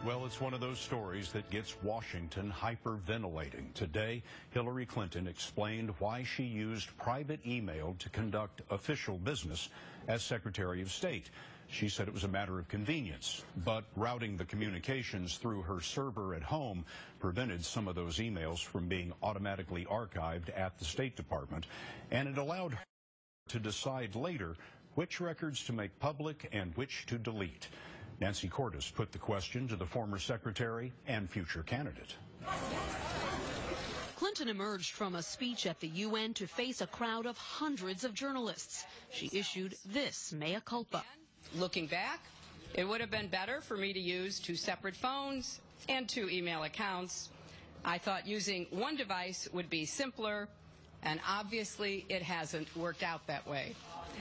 Well, it's one of those stories that gets Washington hyperventilating. Today, Hillary Clinton explained why she used private email to conduct official business as Secretary of State. She said it was a matter of convenience, but routing the communications through her server at home prevented some of those emails from being automatically archived at the State Department, and it allowed her to decide later which records to make public and which to delete. Nancy Cordes put the question to the former secretary and future candidate. Clinton emerged from a speech at the UN to face a crowd of hundreds of journalists. She issued this mea culpa. Looking back, it would have been better for me to use 2 separate phones and 2 email accounts. I thought using one device would be simpler, and obviously it hasn't worked out that way.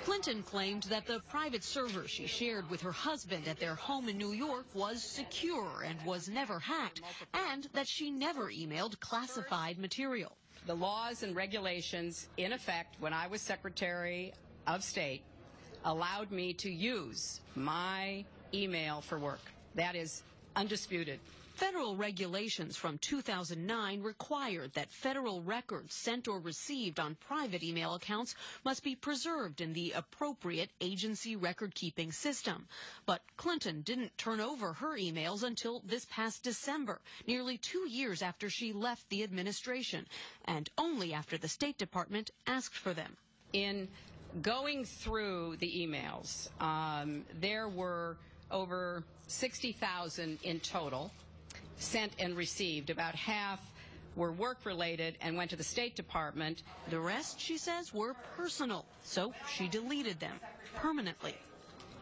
Clinton claimed that the private server she shared with her husband at their home in New York was secure and was never hacked, and that she never emailed classified material. The laws and regulations in effect when I was Secretary of State allowed me to use my email for work. That is undisputed. Federal regulations from 2009 required that federal records sent or received on private email accounts must be preserved in the appropriate agency record-keeping system. But Clinton didn't turn over her emails until this past December, nearly 2 years after she left the administration, and only after the State Department asked for them. In going through the emails, there were over 60,000 in total sent and received. About half were work-related and went to the State Department. The rest, she says, were personal, so she deleted them permanently.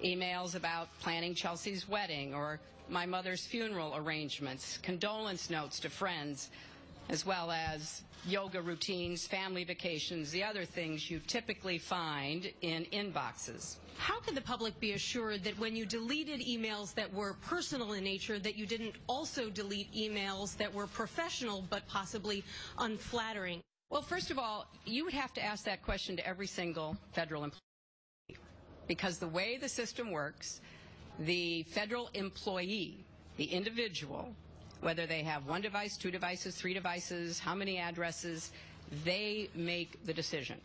Emails about planning Chelsea's wedding or my mother's funeral arrangements, condolence notes to friends, as well as yoga routines, family vacations, the other things you typically find in inboxes. How can the public be assured that when you deleted emails that were personal in nature, that you didn't also delete emails that were professional but possibly unflattering? Well, first of all, you would have to ask that question to every single federal employee, because the way the system works, the federal employee, the individual, whether they have 1 device, 2 devices, 3 devices, how many addresses, they make the decision.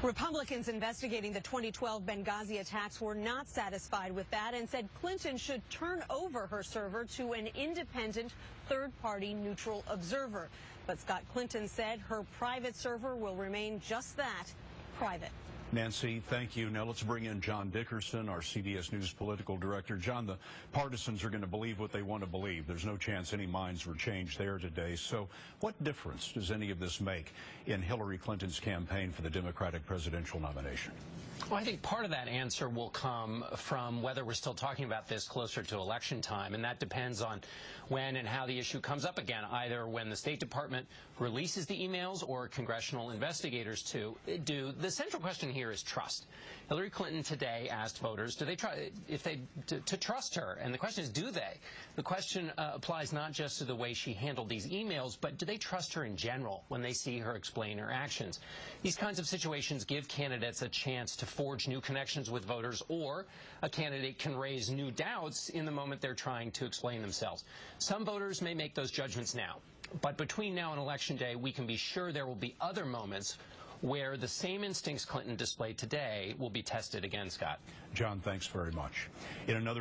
Republicans investigating the 2012 Benghazi attacks were not satisfied with that and said Clinton should turn over her server to an independent, third-party neutral observer. But Scott Clinton said her private server will remain just that, private. Nancy, thank you. Now let's bring in John Dickerson, our CBS News political director. John, the partisans are going to believe what they want to believe. There's no chance any minds were changed there today. So what difference does any of this make in Hillary Clinton's campaign for the Democratic presidential nomination? Well, I think part of that answer will come from whether we're still talking about this closer to election time, and that depends on when and how the issue comes up again, either when the State Department releases the emails or congressional investigators do. The central question here is trust. Hillary Clinton today asked voters, do they to trust her? And the question is, do they? The question applies not just to the way she handled these emails, but do they trust her in general when they see her explain her actions? These kinds of situations give candidates a chance to forge new connections with voters, or a candidate can raise new doubts in the moment they're trying to explain themselves. Some voters may make those judgments now, but between now and Election Day, we can be sure there will be other moments where the same instincts Clinton displayed today will be tested again, Scott. John, thanks very much. In another